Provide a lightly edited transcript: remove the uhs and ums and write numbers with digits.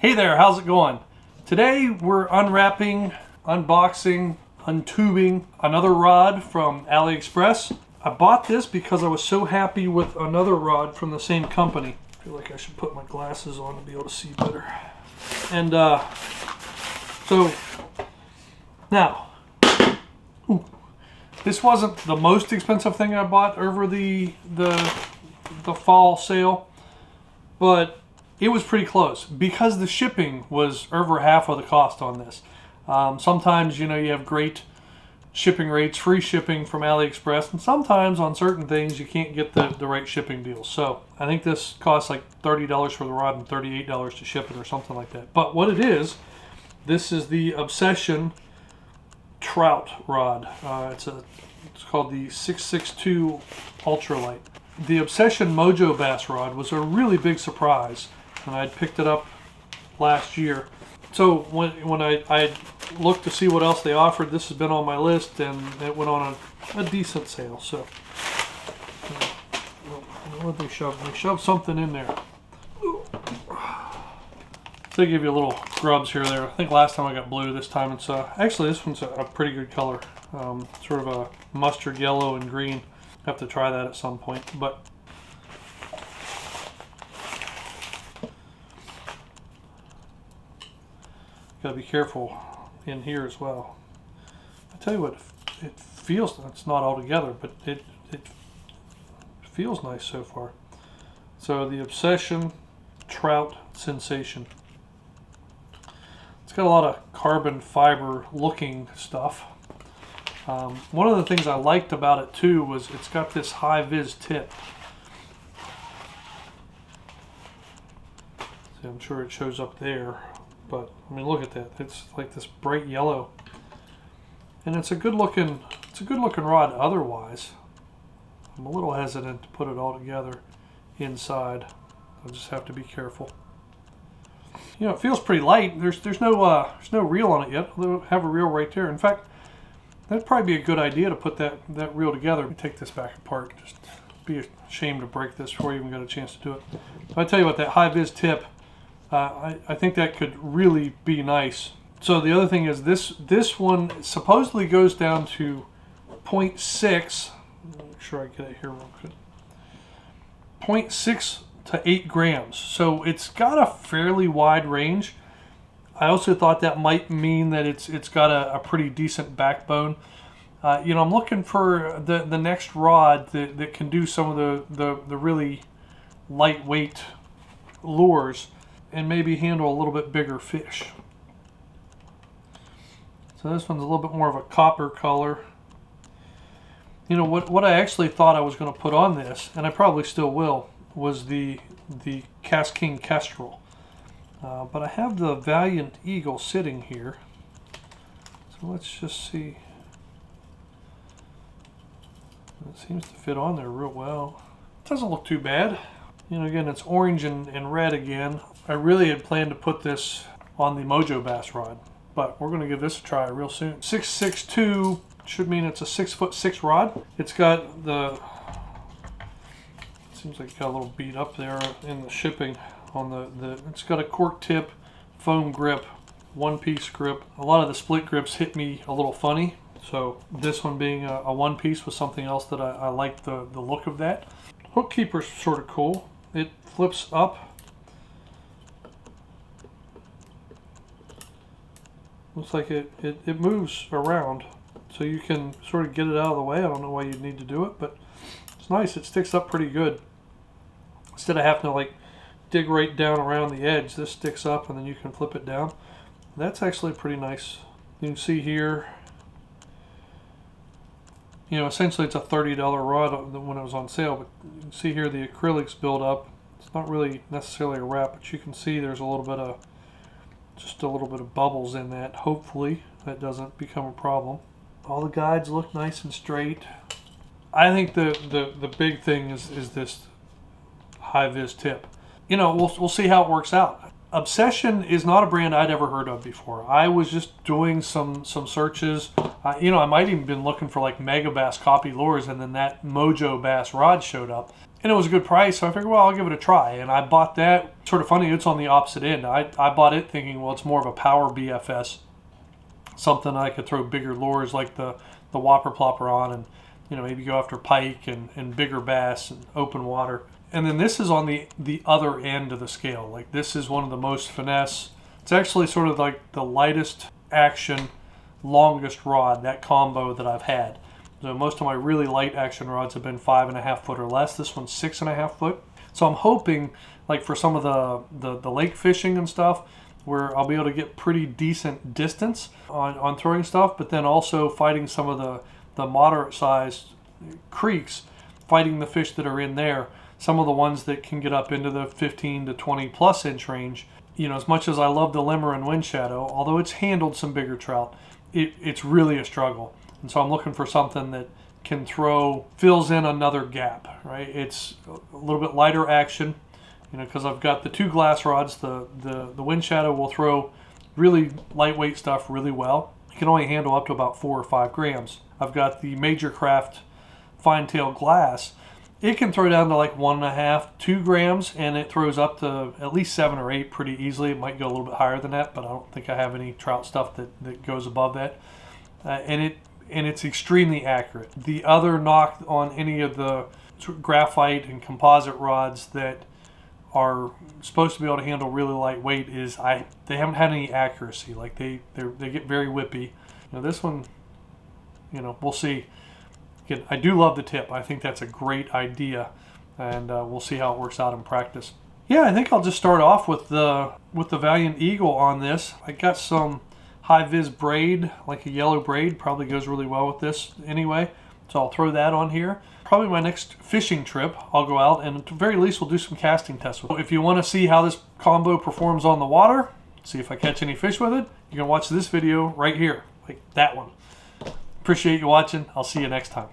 Hey there, how's it going? Today we're unwrapping, unboxing, untubing another rod from AliExpress. I bought this because I was so happy with another rod from the same company. I feel like I should put my glasses on to be able to see better. And so now, this wasn't the most expensive thing I bought over the fall sale, but it was pretty close because the shipping was over half of the cost on this. Sometimes, you have great shipping rates, free shipping from AliExpress, and sometimes on certain things you can't get the right shipping deals. So I think this costs like $30 for the rod and $38 to ship it or something like that. But what it is, this is the Obsession Trout Rod. It's called the 662 Ultralight. The Obsession Mojo Bass rod was a really big surprise, and I'd picked it up last year. So when I looked to see what else they offered, this has been on my list, and it went on a decent sale. So what did they shove? They shoved something in there. They give you a little grubs here or there. I think last time I got blue. This time it's actually this one's a pretty good color, sort of a mustard yellow and green. Have to try that at some point, but gotta be careful in here as well. I tell you what, it feels, it's not all together, but it feels nice so far. So the Obsession Trout Sensation. It's got a lot of carbon fiber looking stuff. One of the things I liked about it too was it's got this high vis tip. See, I'm sure it shows up there, but I mean, look at that. It's like this bright yellow, and it's a good looking rod. Otherwise, I'm a little hesitant to put it all together inside. I'll just have to be careful. It feels pretty light. There's no reel on it yet. We'll have a reel right there. In fact, that'd probably be a good idea to put that reel together. Let me take this back apart. Just be ashamed to break this before you even got a chance to do it. But I tell you what, that high vis tip, I think that could really be nice. So the other thing is this one supposedly goes down to 0.6. Make sure I get it here real quick. 0.6 to 8 grams. So it's got a fairly wide range. I also thought that might mean that it's got a pretty decent backbone. I'm looking for the next rod that can do some of the really lightweight lures and maybe handle a little bit bigger fish. So this one's a little bit more of a copper color. What I actually thought I was going to put on this, and I probably still will, was the Cast King Kestrel. But I have the Valiant Eagle sitting here. So let's just see. It seems to fit on there real well. It doesn't look too bad. Again, it's orange and red again. I really had planned to put this on the Mojo Bass rod, but we're going to give this a try real soon. 662 should mean it's a 6'6" rod. It's got seems like it got a little beat up there in the shipping. It's got a cork tip, foam grip, one-piece grip. A lot of the split grips hit me a little funny, so this one being a one-piece was something else that I liked the look of that. Hook keeper's sort of cool. It flips up. Looks like it moves around, so you can sort of get it out of the way. I don't know why you'd need to do it, but it's nice. It sticks up pretty good. Instead of having to dig right down around the edge, this sticks up and then you can flip it down. That's actually pretty nice. You can see here, essentially it's a $30 rod when it was on sale, but you can see here the acrylics build up. It's not really necessarily a wrap, but you can see there's just a little bit of bubbles in that. Hopefully that doesn't become a problem. All the guides look nice and straight. I think the big thing is this high vis tip. We'll see how it works out. Obsession is not a brand I'd ever heard of before. I was just doing some searches. I might even been looking for like Mega Bass copy lures, and then that Mojo Bass rod showed up. And it was a good price, so I figured, well, I'll give it a try. And I bought that. Sort of funny, it's on the opposite end. I bought it thinking, well, it's more of a power BFS, something I could throw bigger lures like the whopper plopper on, and maybe go after pike and bigger bass and open water. And then this is on the other end of the scale. Like, this is one of the most finesse. It's actually sort of like the lightest action, longest rod, that combo that I've had. So most of my really light action rods have been 5.5 foot or less. This one's 6.5 foot. So I'm hoping, like for some of the lake fishing and stuff, where I'll be able to get pretty decent distance on throwing stuff, but then also fighting some of the moderate sized creeks, fighting the fish that are in there, some of the ones that can get up into the 15 to 20 plus inch range. As much as I love the limmer and wind shadow, although it's handled some bigger trout, it's really a struggle. And so I'm looking for something that can fills in another gap, right? It's a little bit lighter action, because I've got the 2 glass rods. The wind shadow will throw really lightweight stuff really well. It can only handle up to about 4 or 5 grams. I've got the Major Craft fine tail glass. It can throw down to like 1.5, 2 grams, and it throws up to at least 7 or 8 pretty easily. It might go a little bit higher than that, but I don't think I have any trout stuff that goes above that. And it's extremely accurate. The other knock on any of the graphite and composite rods that are supposed to be able to handle really lightweight is they haven't had any accuracy. Like they get very whippy. This one, we'll see. Again, I do love the tip. I think that's a great idea, and we'll see how it works out in practice. Yeah, I think I'll just start off with the Valiant Eagle on this. I got some high-vis braid, like a yellow braid, probably goes really well with this anyway. So I'll throw that on here. Probably my next fishing trip, I'll go out and at the very least we'll do some casting tests with it. If you want to see how this combo performs on the water, see if I catch any fish with it, you can watch this video right here, like that one. Appreciate you watching. I'll see you next time.